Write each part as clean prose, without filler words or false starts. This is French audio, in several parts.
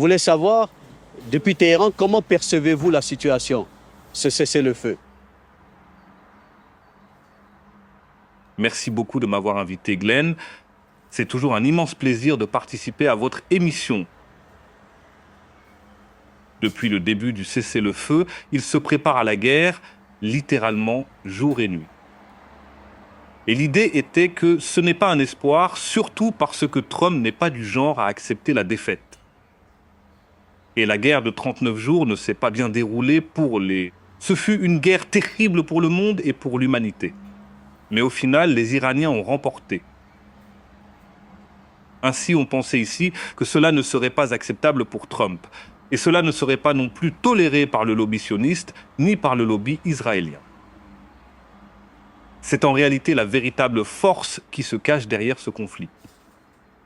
Je voulais savoir, depuis Téhéran, comment percevez-vous la situation, ce cessez-le-feu? Merci beaucoup de m'avoir invité, Glenn. C'est toujours un immense plaisir de participer à votre émission. Depuis le début du cessez-le-feu, il se prépare à la guerre, littéralement jour et nuit. Et l'idée était que ce n'est pas un espoir, surtout parce que Trump n'est pas du genre à accepter la défaite. Et la guerre de 39 jours ne s'est pas bien déroulée pour les... Ce fut une guerre terrible pour le monde et pour l'humanité. Mais au final, les Iraniens ont remporté. Ainsi, on pensait ici que cela ne serait pas acceptable pour Trump. Et cela ne serait pas non plus toléré par le lobby sioniste, ni par le lobby israélien. C'est en réalité la véritable force qui se cache derrière ce conflit.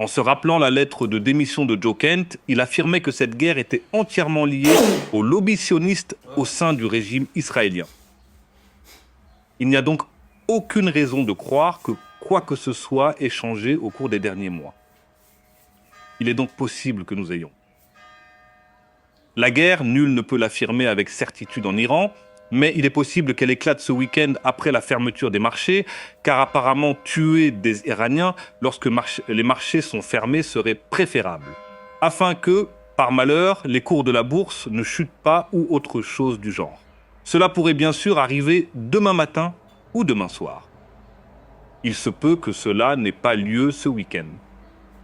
En se rappelant la lettre de démission de Joe Kent, il affirmait que cette guerre était entièrement liée au lobby sioniste au sein du régime israélien. Il n'y a donc aucune raison de croire que quoi que ce soit ait changé au cours des derniers mois. Il est donc possible que nous ayons. La guerre, nul ne peut l'affirmer avec certitude en Iran, mais il est possible qu'elle éclate ce week-end après la fermeture des marchés, car apparemment tuer des Iraniens lorsque les marchés sont fermés serait préférable, afin que, par malheur, les cours de la bourse ne chutent pas ou autre chose du genre. Cela pourrait bien sûr arriver demain matin ou demain soir. Il se peut que cela n'ait pas lieu ce week-end.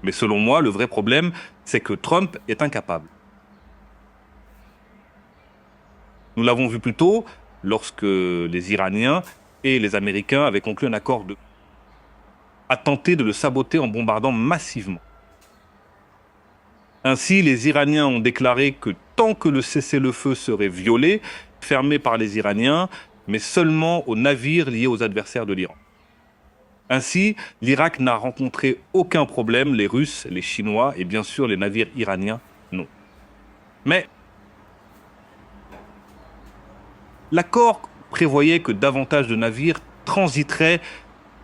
Mais selon moi, le vrai problème, c'est que Trump est incapable. Nous l'avons vu plus tôt, lorsque les Iraniens et les Américains avaient conclu un accord à tenter de le saboter en bombardant massivement. Ainsi, les Iraniens ont déclaré que tant que le cessez-le-feu serait violé, fermé par les Iraniens, mais seulement aux navires liés aux adversaires de l'Iran. Ainsi, l'Irak n'a rencontré aucun problème, les Russes, les Chinois et bien sûr les navires iraniens, non. Mais l'accord prévoyait que davantage de navires transiteraient,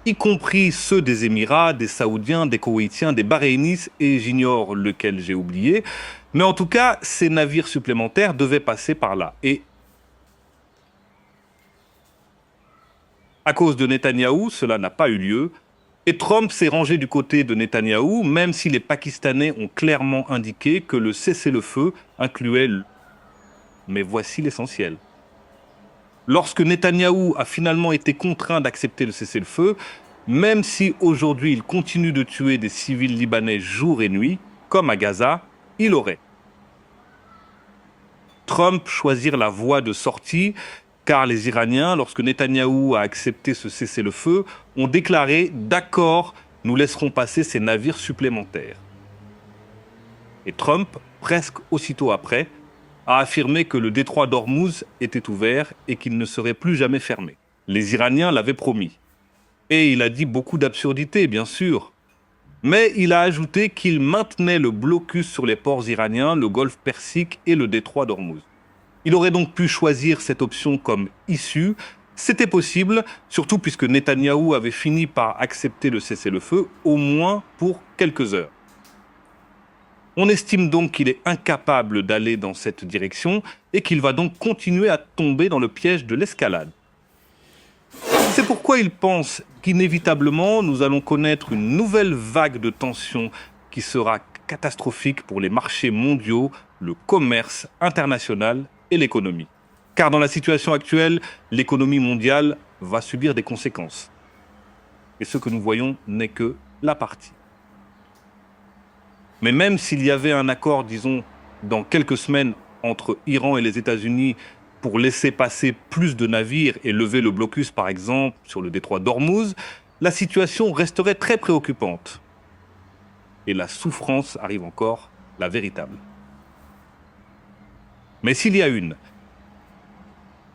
y compris ceux des Émirats, des Saoudiens, des Koweïtiens, des Bahreïnis et j'ignore lequel j'ai oublié. Mais en tout cas, ces navires supplémentaires devaient passer par là. Et à cause de Netanyahou, cela n'a pas eu lieu. Et Trump s'est rangé du côté de Netanyahou, même si les Pakistanais ont clairement indiqué que le cessez-le-feu incluait le... Mais voici l'essentiel. Lorsque Netanyahou a finalement été contraint d'accepter le cessez-le-feu, même si aujourd'hui il continue de tuer des civils libanais jour et nuit, comme à Gaza, il aurait. Trump choisir la voie de sortie, car les Iraniens, lorsque Netanyahou a accepté ce cessez-le-feu, ont déclaré « D'accord, nous laisserons passer ces navires supplémentaires ». Et Trump, presque aussitôt après, a affirmé que le détroit d'Ormuz était ouvert et qu'il ne serait plus jamais fermé. Les Iraniens l'avaient promis. Et il a dit beaucoup d'absurdités, bien sûr. Mais il a ajouté qu'il maintenait le blocus sur les ports iraniens, le golfe Persique et le détroit d'Ormuz. Il aurait donc pu choisir cette option comme issue. C'était possible, surtout puisque Netanyahou avait fini par accepter le cessez-le-feu, au moins pour quelques heures. On estime donc qu'il est incapable d'aller dans cette direction et qu'il va donc continuer à tomber dans le piège de l'escalade. C'est pourquoi il pense qu'inévitablement, nous allons connaître une nouvelle vague de tensions qui sera catastrophique pour les marchés mondiaux, le commerce international et l'économie. Car dans la situation actuelle, l'économie mondiale va subir des conséquences. Et ce que nous voyons n'est que la partie. Mais même s'il y avait un accord, disons, dans quelques semaines entre Iran et les États-Unis pour laisser passer plus de navires et lever le blocus, par exemple, sur le détroit d'Ormuz, la situation resterait très préoccupante. Et la souffrance arrive encore, la véritable. Mais s'il y a une,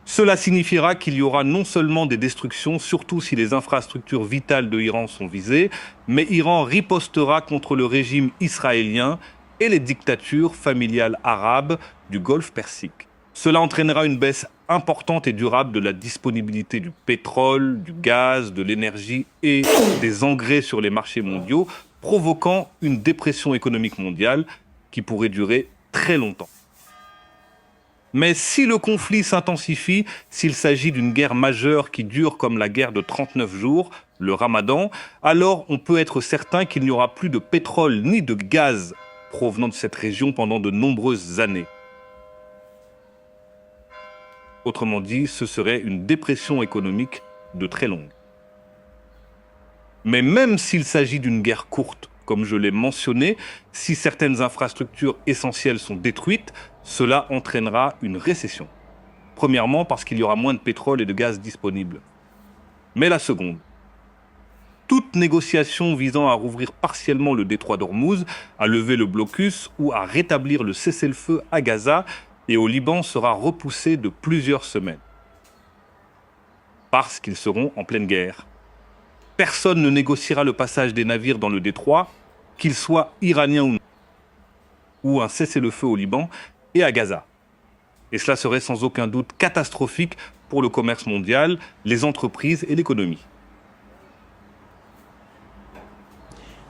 cela signifiera qu'il y aura non seulement des destructions, surtout si les infrastructures vitales de l'Iran sont visées, mais Iran ripostera contre le régime israélien et les dictatures familiales arabes du golfe Persique. Cela entraînera une baisse importante et durable de la disponibilité du pétrole, du gaz, de l'énergie et des engrais sur les marchés mondiaux, provoquant une dépression économique mondiale qui pourrait durer très longtemps. Mais si le conflit s'intensifie, s'il s'agit d'une guerre majeure qui dure comme la guerre de 39 jours, le Ramadan, alors on peut être certain qu'il n'y aura plus de pétrole ni de gaz provenant de cette région pendant de nombreuses années. Autrement dit, ce serait une dépression économique de très longue. Mais même s'il s'agit d'une guerre courte, comme je l'ai mentionné, si certaines infrastructures essentielles sont détruites, cela entraînera une récession. Premièrement, parce qu'il y aura moins de pétrole et de gaz disponibles. Mais la seconde, toute négociation visant à rouvrir partiellement le détroit d'Ormuz, à lever le blocus ou à rétablir le cessez-le-feu à Gaza et au Liban sera repoussée de plusieurs semaines. Parce qu'ils seront en pleine guerre. Personne ne négociera le passage des navires dans le détroit, qu'ils soient iraniens ou non, ou un cessez-le-feu au Liban et à Gaza. Et cela serait sans aucun doute catastrophique pour le commerce mondial, les entreprises et l'économie.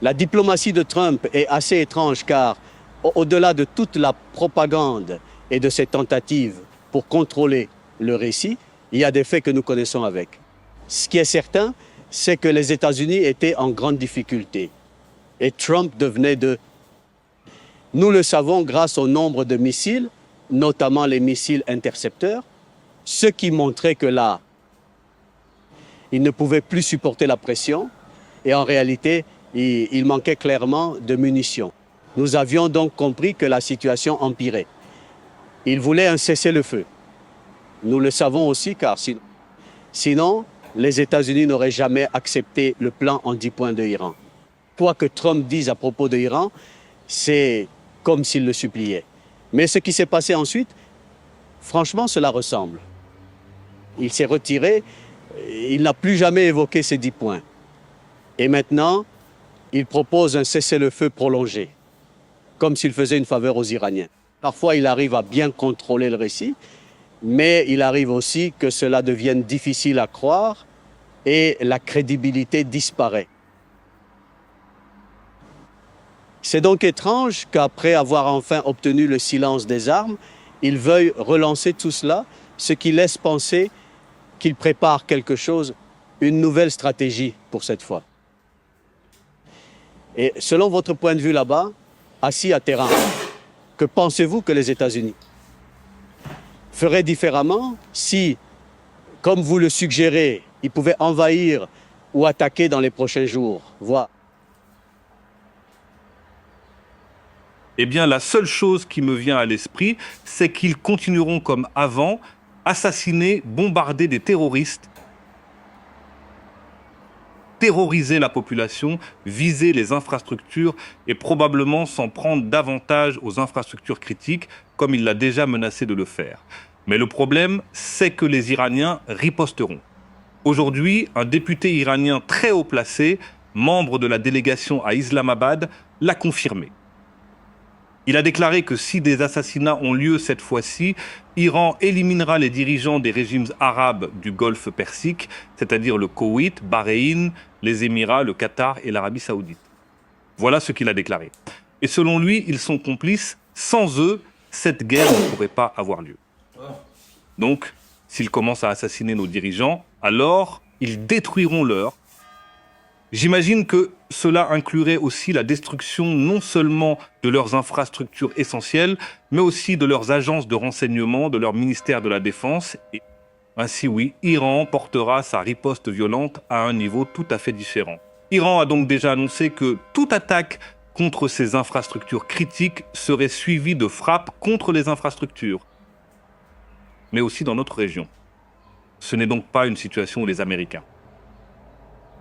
La diplomatie de Trump est assez étrange car, au-delà de toute la propagande et de ses tentatives pour contrôler le récit, il y a des faits que nous connaissons avec. Ce qui est certain, c'est que les États-Unis étaient en grande difficulté. Et Trump devenait de... Nous le savons grâce au nombre de missiles, notamment les missiles intercepteurs, ce qui montrait que là, il ne pouvait plus supporter la pression et en réalité, il manquait clairement de munitions. Nous avions donc compris que la situation empirait. Il voulait un cessez-le-feu. Nous le savons aussi car sinon les États-Unis n'auraient jamais accepté le plan en 10 points de l'Iran. Quoi que Trump dise à propos de l'Iran, c'est comme s'il le suppliait. Mais ce qui s'est passé ensuite, franchement, cela ressemble. Il s'est retiré, il n'a plus jamais évoqué ces 10 points. Et maintenant, il propose un cessez-le-feu prolongé, comme s'il faisait une faveur aux Iraniens. Parfois, il arrive à bien contrôler le récit, mais il arrive aussi que cela devienne difficile à croire et la crédibilité disparaît. C'est donc étrange qu'après avoir enfin obtenu le silence des armes, il veuille relancer tout cela, ce qui laisse penser qu'il prépare quelque chose, une nouvelle stratégie pour cette fois. Et selon votre point de vue là-bas, assis à Téhéran, que pensez-vous que les États-Unis feraient différemment si, comme vous le suggérez, ils pouvaient envahir ou attaquer dans les prochains jours, voire... Eh bien, la seule chose qui me vient à l'esprit, c'est qu'ils continueront comme avant, assassiner, bombarder des terroristes, terroriser la population, viser les infrastructures et probablement s'en prendre davantage aux infrastructures critiques, comme il l'a déjà menacé de le faire. Mais le problème, c'est que les Iraniens riposteront. Aujourd'hui, un député iranien très haut placé, membre de la délégation à Islamabad, l'a confirmé. Il a déclaré que si des assassinats ont lieu cette fois-ci, Iran éliminera les dirigeants des régimes arabes du Golfe Persique, c'est-à-dire le Koweït, Bahreïn, les Émirats, le Qatar et l'Arabie Saoudite. Voilà ce qu'il a déclaré. Et selon lui, ils sont complices. Sans eux, cette guerre ne pourrait pas avoir lieu. Donc, s'ils commencent à assassiner nos dirigeants, alors ils détruiront l'heure. J'imagine que cela inclurait aussi la destruction non seulement de leurs infrastructures essentielles, mais aussi de leurs agences de renseignement, de leur ministère de la Défense. Et ainsi oui, Iran portera sa riposte violente à un niveau tout à fait différent. Iran a donc déjà annoncé que toute attaque contre ces infrastructures critiques serait suivie de frappes contre les infrastructures, mais aussi dans notre région. Ce n'est donc pas une situation où les Américains.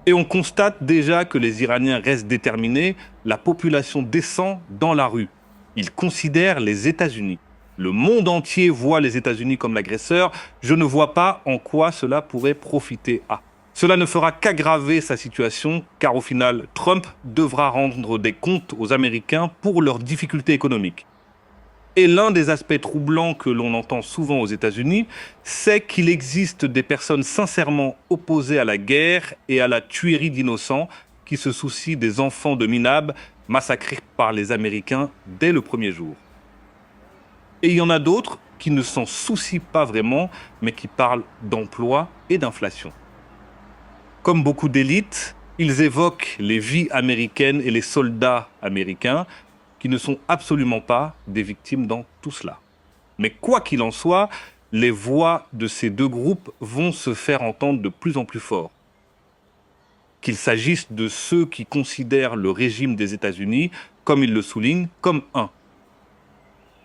Et on constate déjà que les Iraniens restent déterminés, la population descend dans la rue. Ils considèrent les États-Unis. Le monde entier voit les États-Unis comme l'agresseur. Je ne vois pas en quoi cela pourrait profiter à. Cela ne fera qu'aggraver sa situation, car au final, Trump devra rendre des comptes aux Américains pour leurs difficultés économiques. Et l'un des aspects troublants que l'on entend souvent aux États-Unis, c'est qu'il existe des personnes sincèrement opposées à la guerre et à la tuerie d'innocents qui se soucient des enfants de minables massacrés par les Américains dès le premier jour. Et il y en a d'autres qui ne s'en soucient pas vraiment, mais qui parlent d'emploi et d'inflation. Comme beaucoup d'élites, ils évoquent les vies américaines et les soldats américains, qui ne sont absolument pas des victimes dans tout cela. Mais quoi qu'il en soit, les voix de ces deux groupes vont se faire entendre de plus en plus fort. Qu'il s'agisse de ceux qui considèrent le régime des États-Unis, comme ils le soulignent, comme un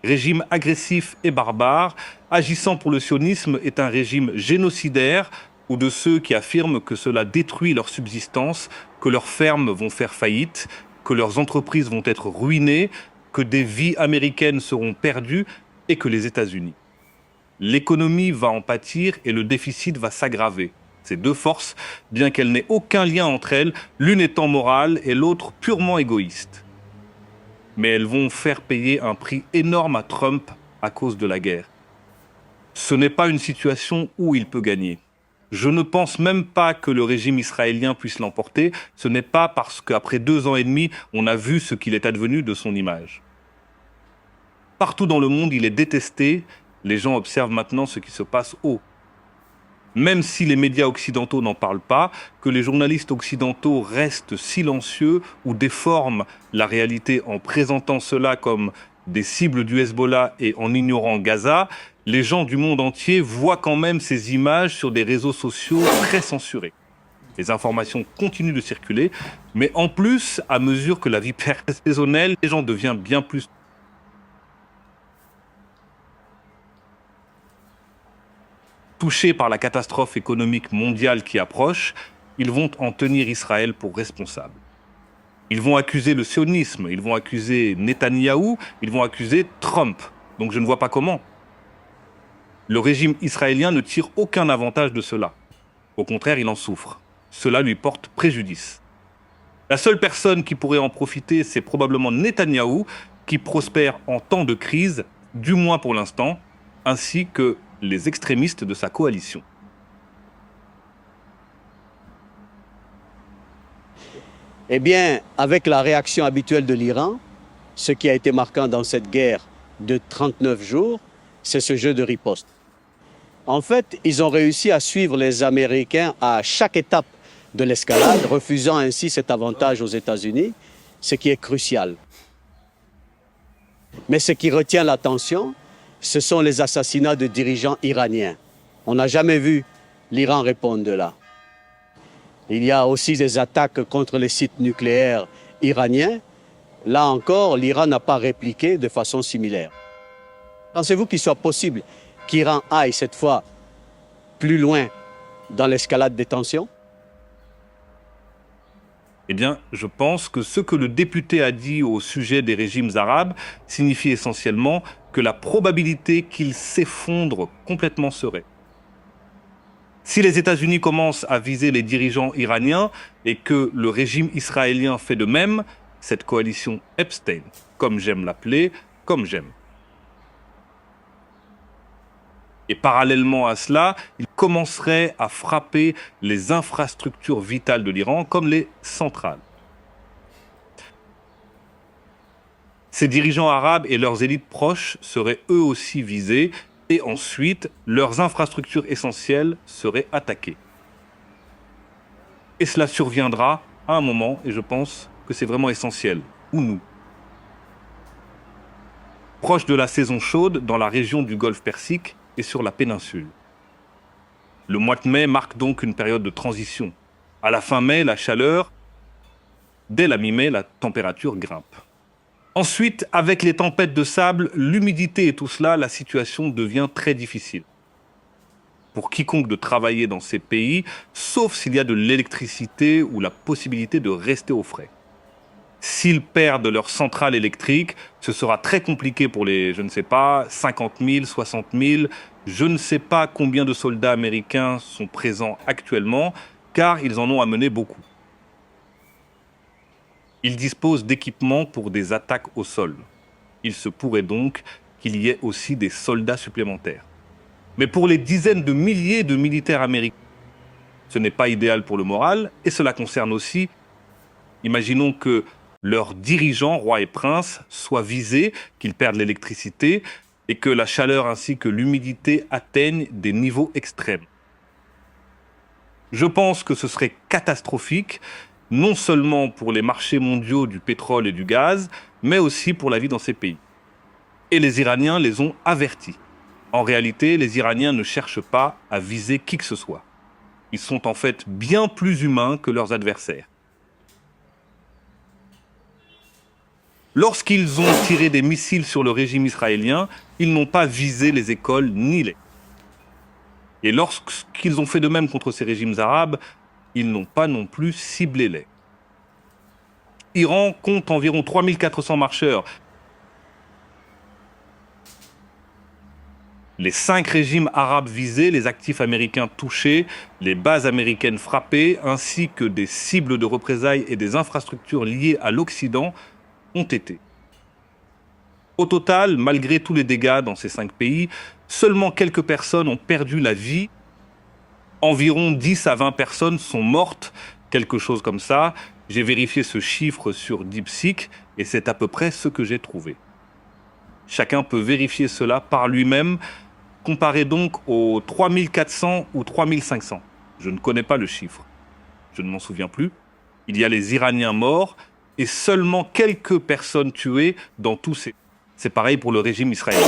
régime agressif et barbare, agissant pour le sionisme, est un régime génocidaire, ou de ceux qui affirment que cela détruit leur subsistance, que leurs fermes vont faire faillite, que leurs entreprises vont être ruinées, que des vies américaines seront perdues et que les États-Unis. L'économie va en pâtir et le déficit va s'aggraver. Ces deux forces, bien qu'elles n'aient aucun lien entre elles, l'une étant morale et l'autre purement égoïste. Mais elles vont faire payer un prix énorme à Trump à cause de la guerre. Ce n'est pas une situation où il peut gagner. Je ne pense même pas que le régime israélien puisse l'emporter. Ce n'est pas parce qu'après 2 ans et demi, on a vu ce qu'il est advenu de son image. Partout dans le monde, il est détesté. Les gens observent maintenant ce qui se passe haut. Même si les médias occidentaux n'en parlent pas, que les journalistes occidentaux restent silencieux ou déforment la réalité en présentant cela comme des cibles du Hezbollah et en ignorant Gaza, les gens du monde entier voient quand même ces images sur des réseaux sociaux très censurés. Les informations continuent de circuler, mais en plus, à mesure que la vie personnelle, les gens deviennent bien plus touchés par la catastrophe économique mondiale qui approche, ils vont en tenir Israël pour responsable. Ils vont accuser le sionisme, ils vont accuser Netanyahou, ils vont accuser Trump. Donc je ne vois pas comment. Le régime israélien ne tire aucun avantage de cela. Au contraire, il en souffre. Cela lui porte préjudice. La seule personne qui pourrait en profiter, c'est probablement Netanyahou, qui prospère en temps de crise, du moins pour l'instant, ainsi que les extrémistes de sa coalition. Eh bien, avec la réaction habituelle de l'Iran, ce qui a été marquant dans cette guerre de 39 jours, c'est ce jeu de riposte. En fait, ils ont réussi à suivre les Américains à chaque étape de l'escalade, refusant ainsi cet avantage aux États-Unis, ce qui est crucial. Mais ce qui retient l'attention, ce sont les assassinats de dirigeants iraniens. On n'a jamais vu l'Iran répondre de là. Il y a aussi des attaques contre les sites nucléaires iraniens. Là encore, l'Iran n'a pas répliqué de façon similaire. Pensez-vous qu'il soit possible qu'Iran aille cette fois plus loin dans l'escalade des tensions? Eh bien, je pense que ce que le député a dit au sujet des régimes arabes signifie essentiellement que la probabilité qu'ils s'effondrent complètement serait. Si les États-Unis commencent à viser les dirigeants iraniens et que le régime israélien fait de même, cette coalition Epstein, comme j'aime l'appeler, comme j'aime. Et parallèlement à cela, il commencerait à frapper les infrastructures vitales de l'Iran, comme les centrales. Ces dirigeants arabes et leurs élites proches seraient eux aussi visés, et ensuite, leurs infrastructures essentielles seraient attaquées. Et cela surviendra à un moment, et je pense que c'est vraiment essentiel, où nous, proche de la saison chaude dans la région du Golfe Persique et sur la péninsule. Le mois de mai marque donc une période de transition. À la fin mai, la chaleur, dès la mi-mai, la température grimpe. Ensuite, avec les tempêtes de sable, l'humidité et tout cela, la situation devient très difficile. Pour quiconque de travailler dans ces pays, sauf s'il y a de l'électricité ou la possibilité de rester au frais. S'ils perdent leur centrale électrique, ce sera très compliqué pour les, 50 000, 60 000. Je ne sais pas combien de soldats américains sont présents actuellement, car ils en ont amené beaucoup. Ils disposent d'équipements pour des attaques au sol. Il se pourrait donc qu'il y ait aussi des soldats supplémentaires. Mais pour les dizaines de milliers de militaires américains, ce n'est pas idéal pour le moral, et cela concerne aussi, imaginons que leurs dirigeants, rois et princes, soient visés, qu'ils perdent l'électricité, et que la chaleur ainsi que l'humidité atteignent des niveaux extrêmes. Je pense que ce serait catastrophique, non seulement pour les marchés mondiaux du pétrole et du gaz, mais aussi pour la vie dans ces pays. Et les Iraniens les ont avertis. En réalité, les Iraniens ne cherchent pas à viser qui que ce soit. Ils sont en fait bien plus humains que leurs adversaires. Lorsqu'ils ont tiré des missiles sur le régime israélien, ils n'ont pas visé les écoles ni les... Et lorsqu'ils ont fait de même contre ces régimes arabes, ils n'ont pas non plus ciblé les. Iran compte environ 3400 marcheurs. Les 5 régimes arabes visés, les actifs américains touchés, les bases américaines frappées, ainsi que des cibles de représailles et des infrastructures liées à l'Occident ont été. Au total, malgré tous les dégâts dans ces 5 pays, seulement quelques personnes ont perdu la vie. Environ 10 à 20 personnes sont mortes, quelque chose comme ça. J'ai vérifié ce chiffre sur DeepSeek et c'est à peu près ce que j'ai trouvé. Chacun peut vérifier cela par lui-même. Comparez donc aux 3400 ou 3500. Je ne connais pas le chiffre. Je ne m'en souviens plus. Il y a les Iraniens morts et seulement quelques personnes tuées dans tous ces... C'est pareil pour le régime israélien.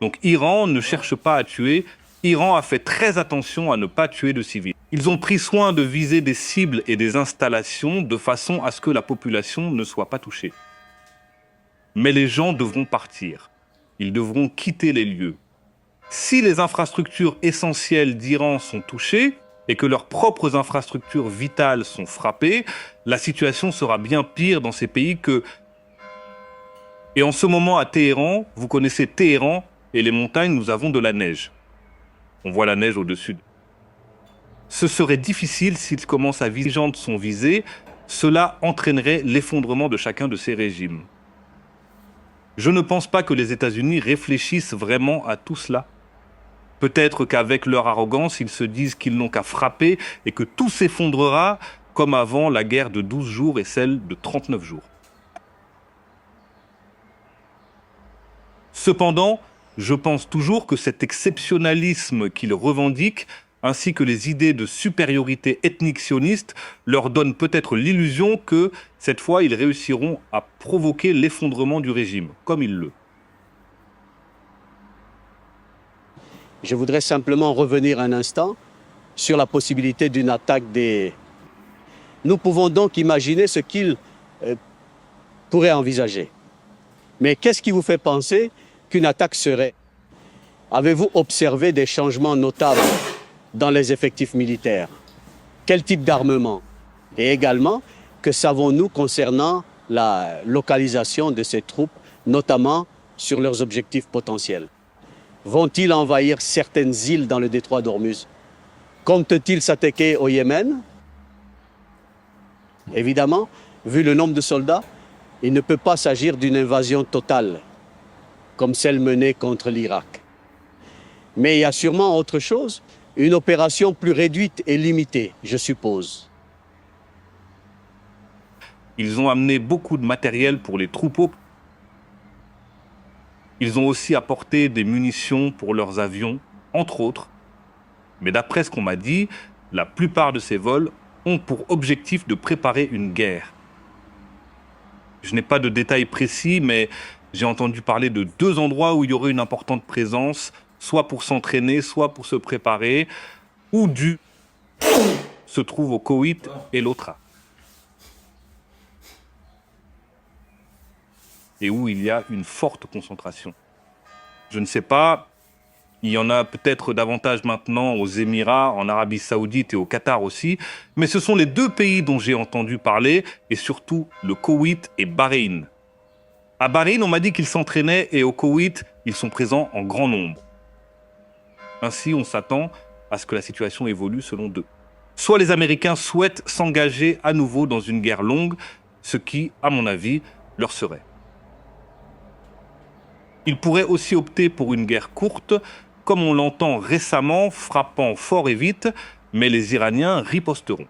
Donc Iran ne cherche pas à tuer. Iran a fait très attention à ne pas tuer de civils. Ils ont pris soin de viser des cibles et des installations de façon à ce que la population ne soit pas touchée. Mais les gens devront partir. Ils devront quitter les lieux. Si les infrastructures essentielles d'Iran sont touchées et que leurs propres infrastructures vitales sont frappées, la situation sera bien pire dans ces pays que... Et en ce moment à Téhéran, vous connaissez Téhéran et les montagnes, nous avons de la neige. On voit la neige au-dessus. Ce serait difficile s'ils commencent à viser, les gens sont visés, cela entraînerait l'effondrement de chacun de ces régimes. Je ne pense pas que les États-Unis réfléchissent vraiment à tout cela. Peut-être qu'avec leur arrogance, ils se disent qu'ils n'ont qu'à frapper et que tout s'effondrera comme avant la guerre de 12 jours et celle de 39 jours. Cependant, je pense toujours que cet exceptionnalisme qu'ils revendiquent, ainsi que les idées de supériorité ethnique sioniste, leur donnent peut-être l'illusion que, cette fois, ils réussiront à provoquer l'effondrement du régime, comme ils le. Je voudrais simplement revenir un instant sur la possibilité d'une attaque des... Nous pouvons donc imaginer ce qu'ils pourraient envisager. Mais qu'est-ce qui vous fait penser qu'une attaque serait? Avez-vous observé des changements notables dans les effectifs militaires? Quel type d'armement? Et également, que savons-nous concernant la localisation de ces troupes, notamment sur leurs objectifs potentiels? Vont-ils envahir certaines îles dans le détroit d'Ormuz? Comptent-ils s'attaquer au Yémen? Évidemment, vu le nombre de soldats, il ne peut pas s'agir d'une invasion totale, comme celle menée contre l'Irak. Mais il y a sûrement autre chose, une opération plus réduite et limitée, je suppose. Ils ont amené beaucoup de matériel pour les troupeaux. Ils ont aussi apporté des munitions pour leurs avions, entre autres. Mais d'après ce qu'on m'a dit, la plupart de ces vols ont pour objectif de préparer une guerre. Je n'ai pas de détails précis, mais j'ai entendu parler de 2 endroits où il y aurait une importante présence, soit pour s'entraîner, soit pour se préparer, où du se trouve au Koweït et l'Otra. Et où il y a une forte concentration. Je ne sais pas, il y en a peut-être davantage maintenant aux Émirats, en Arabie Saoudite et au Qatar aussi, mais ce sont les 2 pays dont j'ai entendu parler, et surtout le Koweït et Bahreïn. À Bahreïn, on m'a dit qu'ils s'entraînaient, et au Koweït, ils sont présents en grand nombre. Ainsi, on s'attend à ce que la situation évolue selon 2. Soit les Américains souhaitent s'engager à nouveau dans une guerre longue, ce qui, à mon avis, leur serait. Ils pourraient aussi opter pour une guerre courte, comme on l'entend récemment, frappant fort et vite, mais les Iraniens riposteront.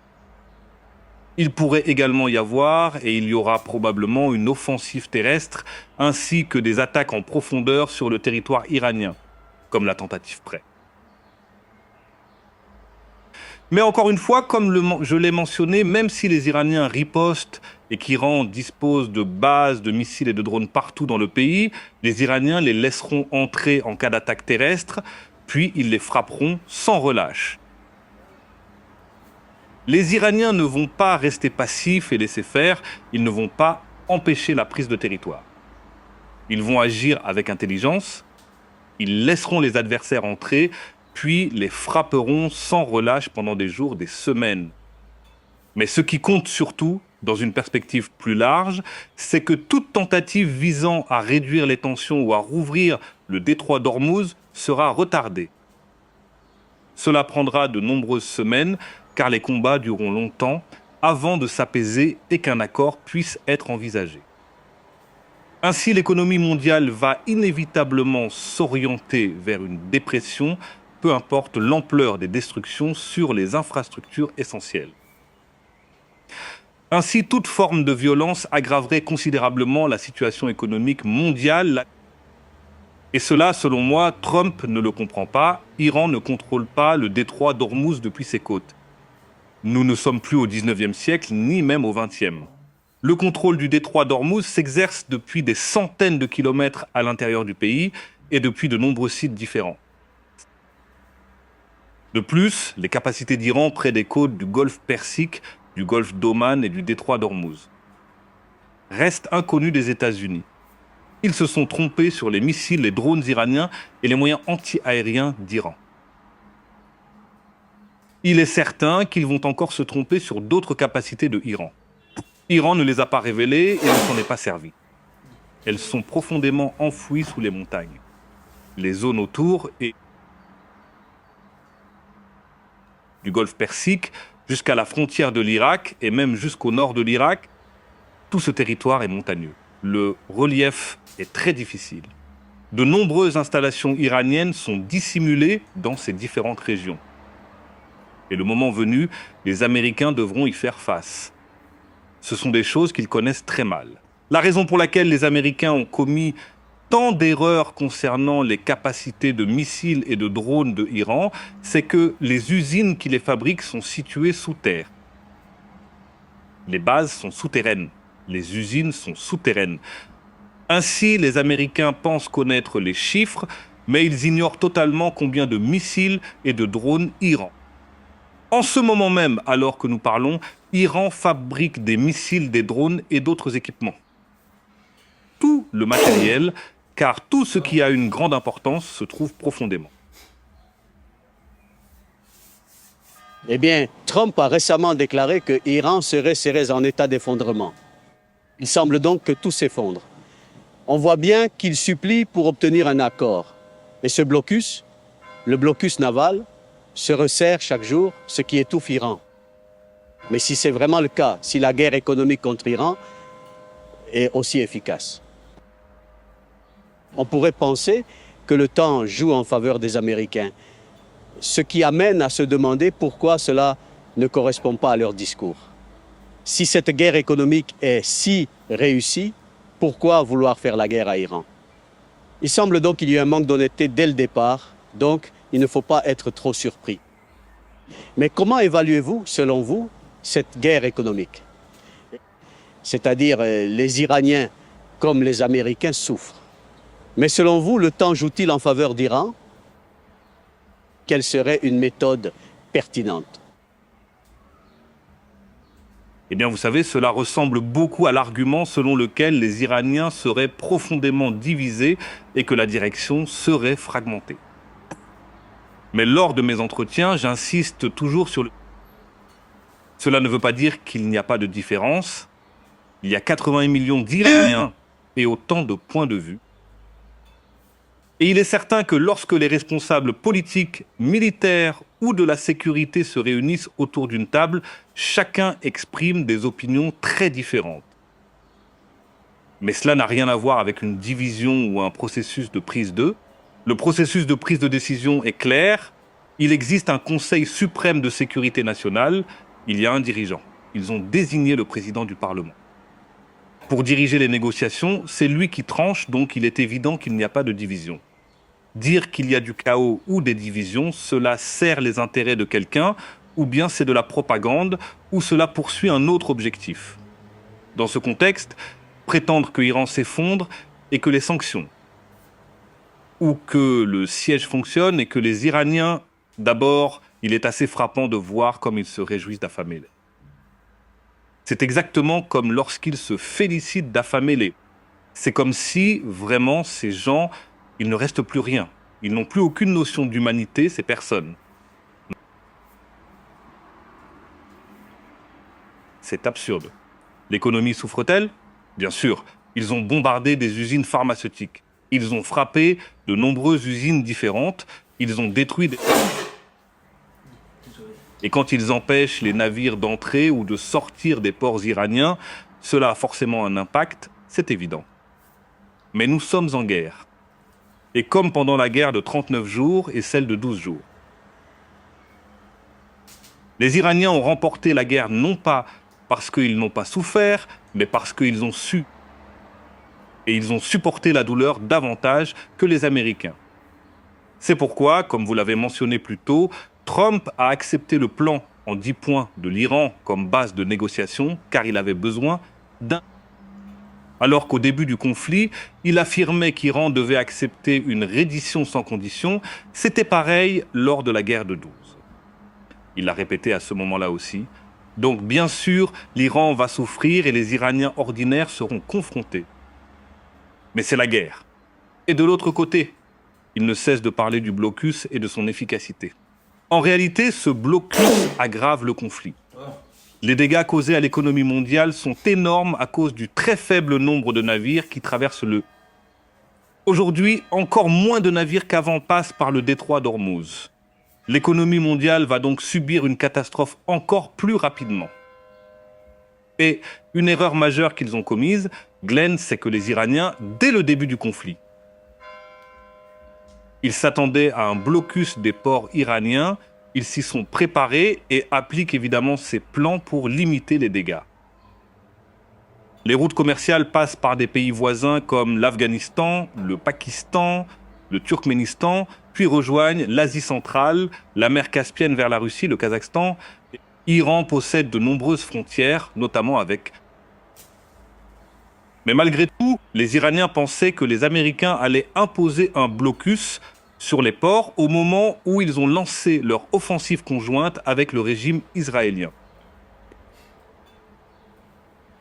Il pourrait également y avoir, et il y aura probablement, une offensive terrestre, ainsi que des attaques en profondeur sur le territoire iranien, comme la tentative près. Mais encore une fois, comme je l'ai mentionné, même si les Iraniens ripostent et qu'Iran dispose de bases, de missiles et de drones partout dans le pays, les Iraniens les laisseront entrer en cas d'attaque terrestre, puis ils les frapperont sans relâche. Les Iraniens ne vont pas rester passifs et laisser faire, ils ne vont pas empêcher la prise de territoire. Ils vont agir avec intelligence, ils laisseront les adversaires entrer, puis les frapperont sans relâche pendant des jours, des semaines. Mais ce qui compte surtout, dans une perspective plus large, c'est que toute tentative visant à réduire les tensions ou à rouvrir le détroit d'Ormuz sera retardée. Cela prendra de nombreuses semaines, car les combats dureront longtemps avant de s'apaiser et qu'un accord puisse être envisagé. Ainsi, l'économie mondiale va inévitablement s'orienter vers une dépression, peu importe l'ampleur des destructions sur les infrastructures essentielles. Ainsi, toute forme de violence aggraverait considérablement la situation économique mondiale. Et cela, selon moi, Trump ne le comprend pas. Iran ne contrôle pas le détroit d'Ormuz depuis ses côtes. Nous ne sommes plus au 19e siècle, ni même au 20e. Le contrôle du détroit d'Ormuz s'exerce depuis des centaines de kilomètres à l'intérieur du pays et depuis de nombreux sites différents. De plus, les capacités d'Iran près des côtes du golfe Persique, du golfe d'Oman et du détroit d'Ormuz restent inconnues des États-Unis. Ils se sont trompés sur les missiles, les drones iraniens et les moyens anti-aériens d'Iran. Il est certain qu'ils vont encore se tromper sur d'autres capacités de Iran. Iran ne les a pas révélées et ne s'en est pas servi. Elles sont profondément enfouies sous les montagnes. Les zones autour et du golfe Persique jusqu'à la frontière de l'Irak et même jusqu'au nord de l'Irak, tout ce territoire est montagneux. Le relief est très difficile. De nombreuses installations iraniennes sont dissimulées dans ces différentes régions. Et le moment venu, les Américains devront y faire face. Ce sont des choses qu'ils connaissent très mal. La raison pour laquelle les Américains ont commis tant d'erreurs concernant les capacités de missiles et de drones de Iran, c'est que les usines qui les fabriquent sont situées sous terre. Les bases sont souterraines. Les usines sont souterraines. Ainsi, les Américains pensent connaître les chiffres, mais ils ignorent totalement combien de missiles et de drones Iran. En ce moment même, alors que nous parlons, Iran fabrique des missiles, des drones et d'autres équipements. Tout le matériel, car tout ce qui a une grande importance se trouve profondément. Eh bien, Trump a récemment déclaré que l'Iran serait en état d'effondrement. Il semble donc que tout s'effondre. On voit bien qu'il supplie pour obtenir un accord. Et ce blocus, le blocus naval, se resserre chaque jour, ce qui étouffe l'Iran. Mais si c'est vraiment le cas, si la guerre économique contre l'Iran est aussi efficace, on pourrait penser que le temps joue en faveur des Américains, ce qui amène à se demander pourquoi cela ne correspond pas à leur discours. Si cette guerre économique est si réussie, pourquoi vouloir faire la guerre à l'Iran? Il semble donc qu'il y ait un manque d'honnêteté dès le départ, donc il ne faut pas être trop surpris. Mais comment évaluez-vous, selon vous, cette guerre économique? C'est-à-dire les Iraniens comme les Américains souffrent. Mais selon vous, le temps joue-t-il en faveur d'Iran? Quelle serait une méthode pertinente? Eh bien, vous savez, cela ressemble beaucoup à l'argument selon lequel les Iraniens seraient profondément divisés et que la direction serait fragmentée. Mais lors de mes entretiens, j'insiste toujours sur le... Cela ne veut pas dire qu'il n'y a pas de différence. Il y a 80 millions d'Iraniens et autant de points de vue. Et il est certain que lorsque les responsables politiques, militaires ou de la sécurité se réunissent autour d'une table, chacun exprime des opinions très différentes. Mais cela n'a rien à voir avec une division ou un processus de prise de. Le processus de prise de décision est clair. Il existe un Conseil suprême de sécurité nationale. Il y a un dirigeant. ils ont désigné le président du Parlement. Pour diriger les négociations, c'est lui qui tranche, donc il est évident qu'il n'y a pas de division. Dire qu'il y a du chaos ou des divisions, cela sert les intérêts de quelqu'un, ou bien c'est de la propagande, ou cela poursuit un autre objectif. Dans ce contexte, prétendre que l'Iran s'effondre et que les sanctions, ou que le siège fonctionne et que les Iraniens, d'abord, il est assez frappant de voir comme ils se réjouissent d'affamer. C'est exactement comme lorsqu'ils se félicitent d'affamer. C'est comme si, vraiment, ces gens, il ne reste plus rien. Ils n'ont plus aucune notion d'humanité, ces personnes. C'est absurde. L'économie souffre-t-elle? Bien sûr, ils ont bombardé des usines pharmaceutiques. Ils ont frappé de nombreuses usines différentes. Ils ont détruit des... Et quand ils empêchent les navires d'entrer ou de sortir des ports iraniens, cela a forcément un impact, c'est évident. Mais nous sommes en guerre. Et comme pendant la guerre de 39 jours et celle de 12 jours. Les Iraniens ont remporté la guerre non pas parce qu'ils n'ont pas souffert, mais parce qu'ils ont su. Et ils ont supporté la douleur davantage que les Américains. C'est pourquoi, comme vous l'avez mentionné plus tôt, Trump a accepté le plan en 10 points de l'Iran comme base de négociation, car il avait besoin d'un... Alors qu'au début du conflit, il affirmait qu'Iran devait accepter une reddition sans condition. C'était pareil lors de la guerre de 12. Il l'a répété à ce moment-là aussi. Donc bien sûr, l'Iran va souffrir et les Iraniens ordinaires seront confrontés. Mais c'est la guerre. Et de l'autre côté, il ne cesse de parler du blocus et de son efficacité. En réalité, ce blocus aggrave le conflit. Les dégâts causés à l'économie mondiale sont énormes à cause du très faible nombre de navires qui traversent le... Aujourd'hui, encore moins de navires qu'avant passent par le détroit d'Ormuz. L'économie mondiale va donc subir une catastrophe encore plus rapidement. Et une erreur majeure qu'ils ont commise, Glenn, c'est que les Iraniens, dès le début du conflit, ils s'attendaient à un blocus des ports iraniens, ils s'y sont préparés et appliquent évidemment ces plans pour limiter les dégâts. Les routes commerciales passent par des pays voisins comme l'Afghanistan, le Pakistan, le Turkménistan, puis rejoignent l'Asie centrale, la mer Caspienne vers la Russie, le Kazakhstan. L'Iran possède de nombreuses frontières, notamment avec... Mais malgré tout, les Iraniens pensaient que les Américains allaient imposer un blocus sur les ports au moment où ils ont lancé leur offensive conjointe avec le régime israélien.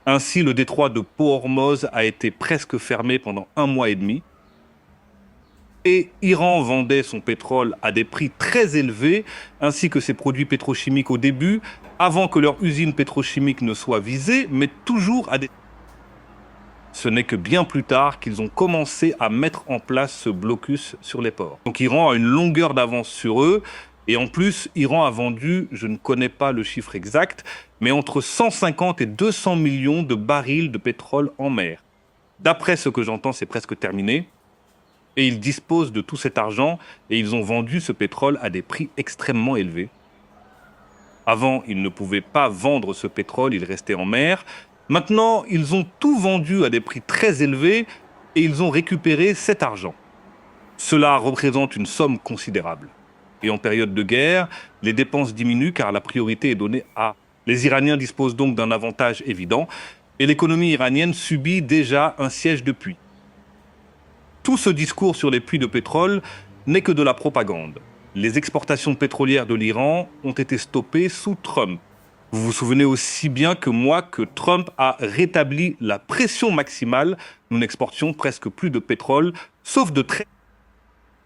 Ainsi, le détroit de Port-Ormuz a été presque fermé pendant 1 mois et demi. Et Iran vendait son pétrole à des prix très élevés, ainsi que ses produits pétrochimiques au début, avant que leur usine pétrochimique ne soit visée, mais toujours à des... Ce n'est que bien plus tard qu'ils ont commencé à mettre en place ce blocus sur les ports. Donc Iran a une longueur d'avance sur eux, et en plus, Iran a vendu, je ne connais pas le chiffre exact, mais entre 150 et 200 millions de barils de pétrole en mer. D'après ce que j'entends, c'est presque terminé. Et ils disposent de tout cet argent, et ils ont vendu ce pétrole à des prix extrêmement élevés. Avant, ils ne pouvaient pas vendre ce pétrole, il restait en mer. Maintenant, ils ont tout vendu à des prix très élevés et ils ont récupéré cet argent. Cela représente une somme considérable. Et en période de guerre, les dépenses diminuent car la priorité est donnée à... Les Iraniens disposent donc d'un avantage évident et l'économie iranienne subit déjà un siège de puits. Tout ce discours sur les puits de pétrole n'est que de la propagande. Les exportations pétrolières de l'Iran ont été stoppées sous Trump. Vous vous souvenez aussi bien que moi que Trump a rétabli la pression maximale. Nous n'exportions presque plus de pétrole, sauf de très...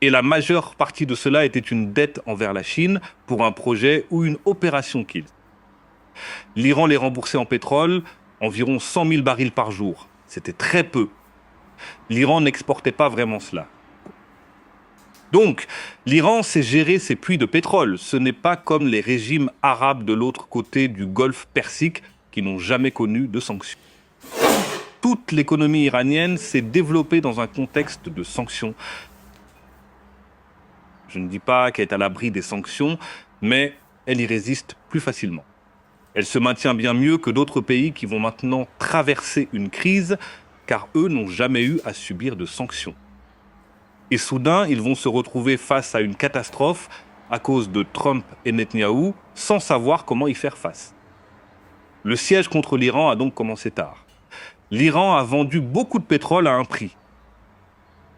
Et la majeure partie de cela était une dette envers la Chine pour un projet ou une opération Kills. L'Iran les remboursait en pétrole, environ 100 000 barils par jour. C'était très peu. L'Iran n'exportait pas vraiment cela. Donc, l'Iran sait gérer ses puits de pétrole. Ce n'est pas comme les régimes arabes de l'autre côté du Golfe Persique qui n'ont jamais connu de sanctions. Toute l'économie iranienne s'est développée dans un contexte de sanctions. Je ne dis pas qu'elle est à l'abri des sanctions, mais elle y résiste plus facilement. Elle se maintient bien mieux que d'autres pays qui vont maintenant traverser une crise, car eux n'ont jamais eu à subir de sanctions. Et soudain, ils vont se retrouver face à une catastrophe à cause de Trump et Netanyahou, sans savoir comment y faire face. Le siège contre l'Iran a donc commencé tard. L'Iran a vendu beaucoup de pétrole à un prix.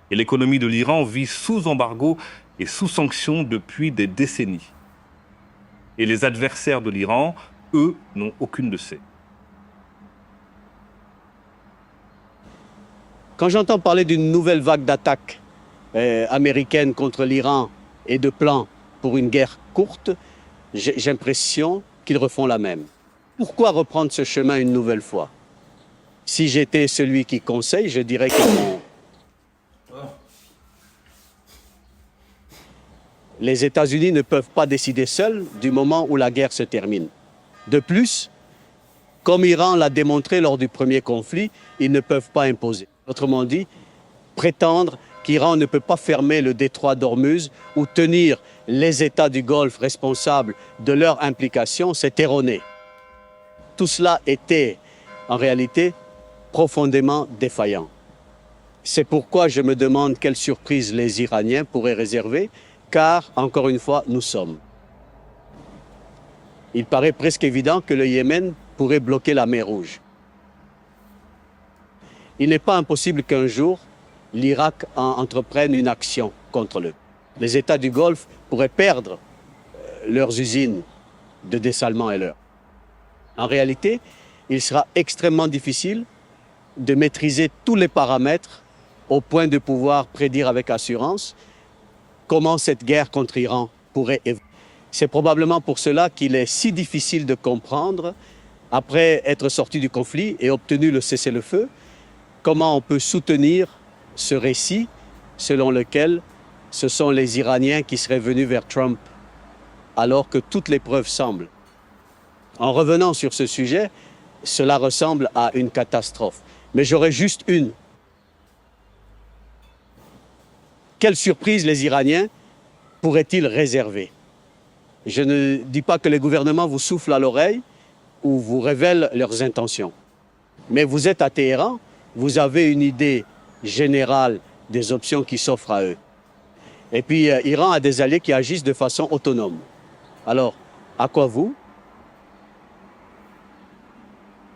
Et l'économie de l'Iran vit sous embargo et sous sanctions depuis des décennies. Et les adversaires de l'Iran, eux, n'ont aucune de ces. Quand j'entends parler d'une nouvelle vague d'attaques américaines contre l'Iran et de plans pour une guerre courte, j'ai l'impression qu'ils refont la même. Pourquoi reprendre ce chemin une nouvelle fois? Si j'étais celui qui conseille, je dirais que les États-Unis ne peuvent pas décider seuls du moment où la guerre se termine. De plus, comme l'Iran l'a démontré lors du premier conflit, ils ne peuvent pas imposer. Autrement dit, prétendre qu'Iran ne peut pas fermer le détroit d'Ormuz ou tenir les États du Golfe responsables de leur implication, c'est erroné. Tout cela était, en réalité, profondément défaillant. C'est pourquoi je me demande quelle surprise les Iraniens pourraient réserver, car, encore une fois, nous sommes. Il paraît presque évident que le Yémen pourrait bloquer la mer Rouge. Il n'est pas impossible qu'un jour, l'Irak entreprenne une action contre eux. Les États du Golfe pourraient perdre leurs usines de dessalement et l'heure. En réalité, il sera extrêmement difficile de maîtriser tous les paramètres au point de pouvoir prédire avec assurance comment cette guerre contre l'Iran pourrait évoluer. C'est probablement pour cela qu'il est si difficile de comprendre, après être sorti du conflit et obtenu le cessez-le-feu, comment on peut soutenir ce récit selon lequel ce sont les Iraniens qui seraient venus vers Trump, alors que toutes les preuves semblent. En revenant sur ce sujet, cela ressemble à une catastrophe. Mais j'aurais juste une. Quelle surprise les Iraniens pourraient-ils réserver? Je ne dis pas que les gouvernements vous soufflent à l'oreille ou vous révèlent leurs intentions. Mais vous êtes à Téhéran, vous avez une idée générale des options qui s'offrent à eux. Et puis, l'Iran a des alliés qui agissent de façon autonome. Alors, à quoi vous?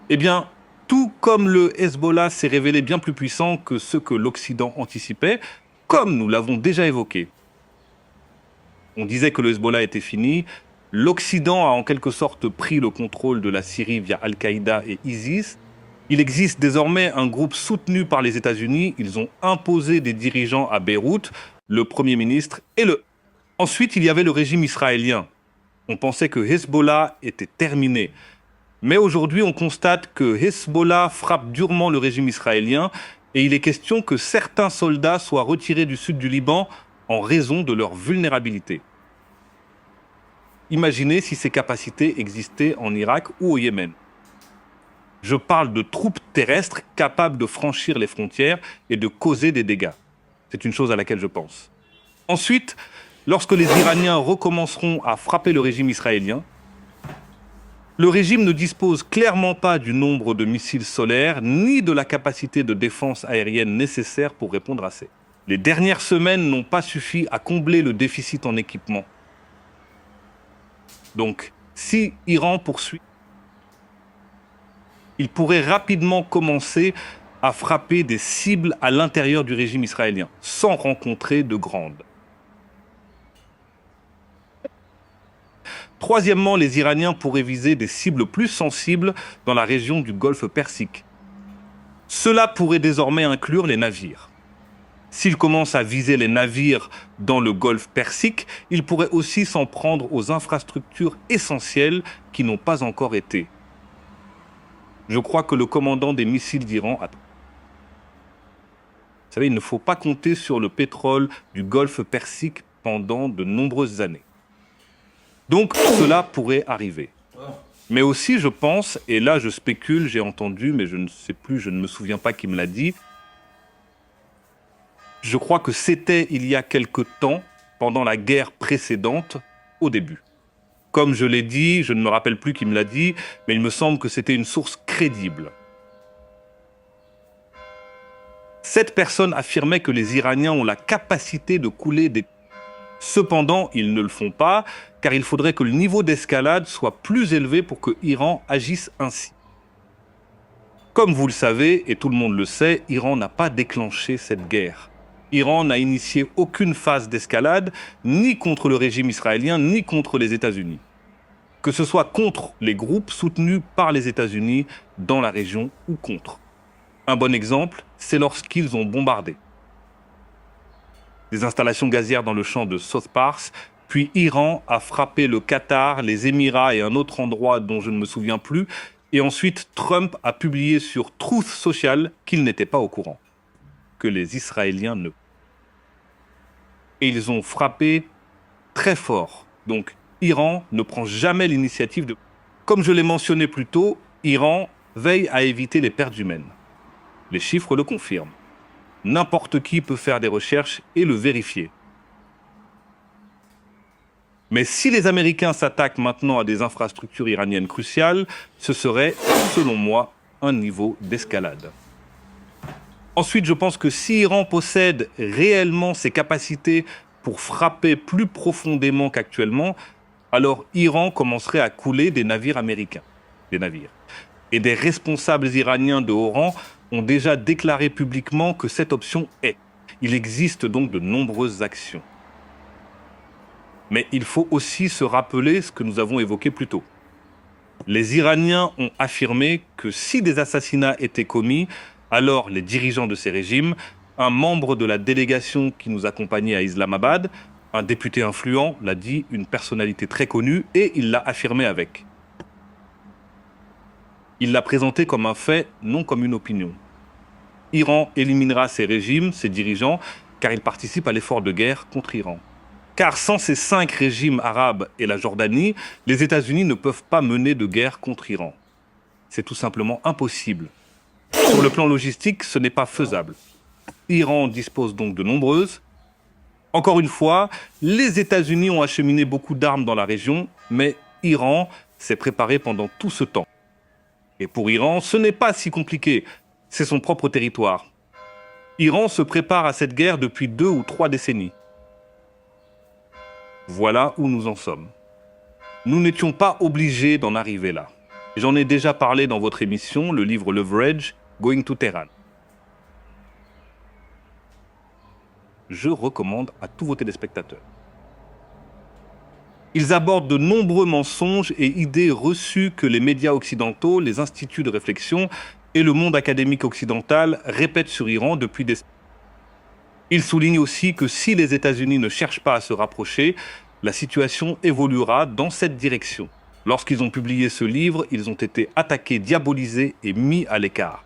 Eh bien, tout comme le Hezbollah s'est révélé bien plus puissant que ce que l'Occident anticipait, comme nous l'avons déjà évoqué. On disait que le Hezbollah était fini. L'Occident a en quelque sorte pris le contrôle de la Syrie via Al-Qaïda et ISIS. Il existe désormais un groupe soutenu par les États-Unis. Ils ont imposé des dirigeants à Beyrouth, le Premier ministre et le... Ensuite, il y avait le régime israélien. On pensait que Hezbollah était terminé. Mais aujourd'hui, on constate que Hezbollah frappe durement le régime israélien et il est question que certains soldats soient retirés du sud du Liban en raison de leur vulnérabilité. Imaginez si ces capacités existaient en Irak ou au Yémen. Je parle de troupes terrestres capables de franchir les frontières et de causer des dégâts. C'est une chose à laquelle je pense. Ensuite, lorsque les Iraniens recommenceront à frapper le régime israélien, le régime ne dispose clairement pas du nombre de missiles solaires ni de la capacité de défense aérienne nécessaire pour répondre à ces. Les dernières semaines n'ont pas suffi à combler le déficit en équipement. Donc, si Iran poursuit, il pourrait rapidement commencer à frapper des cibles à l'intérieur du régime israélien, sans rencontrer de grandes. Troisièmement, les Iraniens pourraient viser des cibles plus sensibles dans la région du Golfe Persique. Cela pourrait désormais inclure les navires. S'ils commencent à viser les navires dans le Golfe Persique, ils pourraient aussi s'en prendre aux infrastructures essentielles qui n'ont pas encore été. Je crois que le commandant des missiles d'Iran a... Vous savez, il ne faut pas compter sur le pétrole du Golfe Persique pendant de nombreuses années. Donc, cela pourrait arriver. Mais aussi, je pense, et là je spécule, j'ai entendu, mais je ne sais plus, je ne me souviens pas qui me l'a dit, je crois que c'était il y a quelque temps, pendant la guerre précédente, au début, Comme je l'ai dit, je ne me rappelle plus qui me l'a dit, mais il me semble que c'était une source crédible. Cette personne affirmait que les Iraniens ont la capacité de couler des... Cependant, ils ne le font pas, car il faudrait que le niveau d'escalade soit plus élevé pour que l'Iran agisse ainsi. Comme vous le savez, et tout le monde le sait, l'Iran n'a pas déclenché cette guerre. L'Iran n'a initié aucune phase d'escalade, ni contre le régime israélien, ni contre les États-Unis. Que ce soit contre les groupes soutenus par les États-Unis dans la région ou contre. Un bon exemple, c'est lorsqu'ils ont bombardé des installations gazières dans le champ de South Pars, puis Iran a frappé le Qatar, les Émirats et un autre endroit dont je ne me souviens plus, et ensuite Trump a publié sur Truth Social qu'il n'était pas au courant, que les Israéliens ne... Et ils ont frappé très fort. Donc Iran ne prend jamais l'initiative de... Comme je l'ai mentionné plus tôt, Iran veille à éviter les pertes humaines. Les chiffres le confirment. N'importe qui peut faire des recherches et le vérifier. Mais si les Américains s'attaquent maintenant à des infrastructures iraniennes cruciales, ce serait, selon moi, un niveau d'escalade. Ensuite, je pense que si Iran possède réellement ses capacités pour frapper plus profondément qu'actuellement, alors Iran commencerait à couler des navires américains. Des navires. Et des responsables iraniens de haut rang ont déjà déclaré publiquement que cette option est. Il existe donc de nombreuses actions. Mais il faut aussi se rappeler ce que nous avons évoqué plus tôt. Les Iraniens ont affirmé que si des assassinats étaient commis, alors les dirigeants de ces régimes, un membre de la délégation qui nous accompagnait à Islamabad, un député influent, l'a dit, une personnalité très connue, et il l'a affirmé avec. Il l'a présenté comme un fait, non comme une opinion. Iran éliminera ces régimes, ces dirigeants, car ils participent à l'effort de guerre contre l'Iran. Car sans ces 5 régimes arabes et la Jordanie, les États-Unis ne peuvent pas mener de guerre contre l'Iran. C'est tout simplement impossible. Sur le plan logistique, ce n'est pas faisable. L'Iran dispose donc de nombreuses. Encore une fois, les États-Unis ont acheminé beaucoup d'armes dans la région, mais l'Iran s'est préparé pendant tout ce temps. Et pour l'Iran, ce n'est pas si compliqué. C'est son propre territoire. L'Iran se prépare à cette guerre depuis 2 ou 3 décennies. Voilà où nous en sommes. Nous n'étions pas obligés d'en arriver là. J'en ai déjà parlé dans votre émission, le livre Leverage, Going to Tehran. Je recommande à tous vos téléspectateurs. Ils abordent de nombreux mensonges et idées reçues que les médias occidentaux, les instituts de réflexion et le monde académique occidental répètent sur l'Iran depuis des... Ils soulignent aussi que si les États-Unis ne cherchent pas à se rapprocher, la situation évoluera dans cette direction. Lorsqu'ils ont publié ce livre, ils ont été attaqués, diabolisés et mis à l'écart.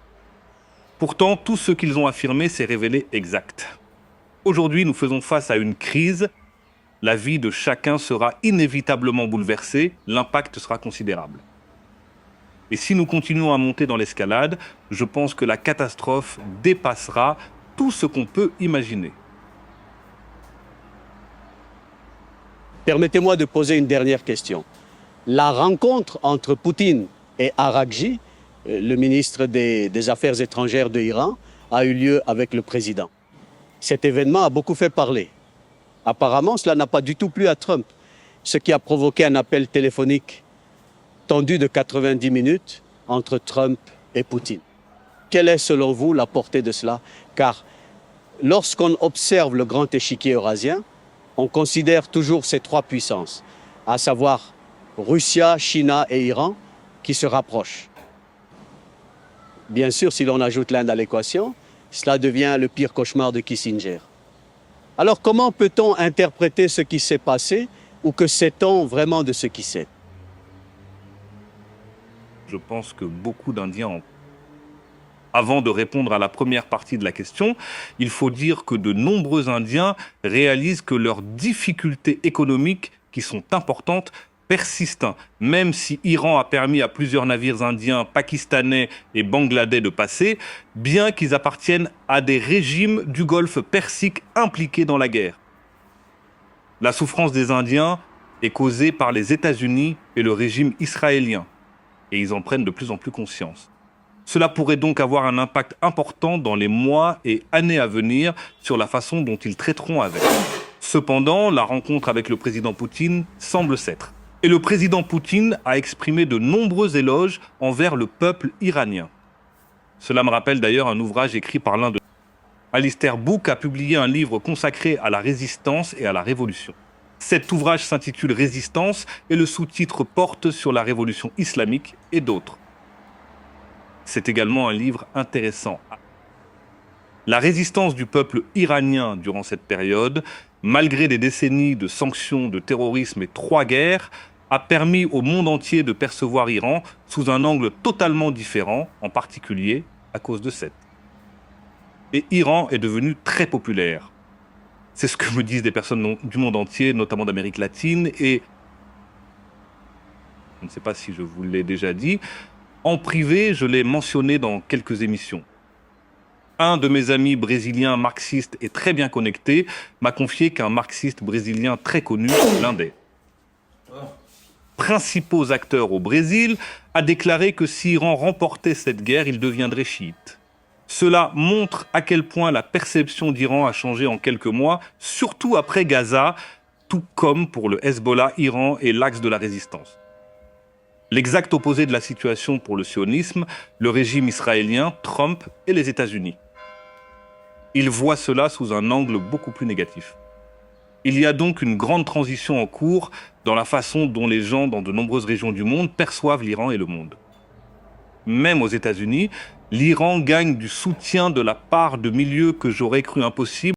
Pourtant, tout ce qu'ils ont affirmé s'est révélé exact. Aujourd'hui, nous faisons face à une crise. La vie de chacun sera inévitablement bouleversée, l'impact sera considérable. Et si nous continuons à monter dans l'escalade, je pense que la catastrophe dépassera tout ce qu'on peut imaginer. Permettez-moi de poser une dernière question. La rencontre entre Poutine et Araghchi, le ministre des Affaires étrangères de l'Iran, a eu lieu avec le président. Cet événement a beaucoup fait parler. Apparemment, cela n'a pas du tout plu à Trump, ce qui a provoqué un appel téléphonique tendu de 90 minutes entre Trump et Poutine. Quelle est, selon vous, la portée de cela? Car lorsqu'on observe le grand échiquier eurasien, on considère toujours ces 3 puissances, à savoir Russie, Chine et Iran, qui se rapprochent. Bien sûr, si l'on ajoute l'Inde à l'équation, cela devient le pire cauchemar de Kissinger. Alors comment peut-on interpréter ce qui s'est passé ou que sait-on vraiment de ce qui s'est? Je pense que beaucoup d'Indiens ont... Avant de répondre à la première partie de la question, il faut dire que de nombreux Indiens réalisent que leurs difficultés économiques, qui sont importantes, persistent. Même si l'Iran a permis à plusieurs navires indiens, pakistanais et bangladais de passer, bien qu'ils appartiennent à des régimes du Golfe Persique impliqués dans la guerre. La souffrance des Indiens est causée par les États-Unis et le régime israélien, et ils en prennent de plus en plus conscience. Cela pourrait donc avoir un impact important dans les mois et années à venir sur la façon dont ils traiteront avec. Cependant, la rencontre avec le président Poutine semble s'être. Et le président Poutine a exprimé de nombreux éloges envers le peuple iranien. Cela me rappelle d'ailleurs un ouvrage écrit par l'un de... Alistair Book a publié un livre consacré à la résistance et à la révolution. Cet ouvrage s'intitule Résistance et le sous-titre porte sur la révolution islamique et d'autres. C'est également un livre intéressant. La résistance du peuple iranien durant cette période, malgré des décennies de sanctions, de terrorisme et 3 guerres, a permis au monde entier de percevoir Iran sous un angle totalement différent, en particulier à cause de cette. Et Iran est devenu très populaire. C'est ce que me disent des personnes du monde entier, notamment d'Amérique latine, et je ne sais pas si je vous l'ai déjà dit, en privé, je l'ai mentionné dans quelques émissions. Un de mes amis brésiliens marxistes et très bien connecté m'a confié qu'un marxiste brésilien très connu, l'un des principaux acteurs au Brésil, a déclaré que si Iran remportait cette guerre, il deviendrait chiite. Cela montre à quel point la perception d'Iran a changé en quelques mois, surtout après Gaza, tout comme pour le Hezbollah, Iran est l'axe de la résistance. L'exact opposé de la situation pour le sionisme, le régime israélien, Trump et les États-Unis. Ils voient cela sous un angle beaucoup plus négatif. Il y a donc une grande transition en cours dans la façon dont les gens dans de nombreuses régions du monde perçoivent l'Iran et le monde. Même aux États-Unis, l'Iran gagne du soutien de la part de milieux que j'aurais cru impossible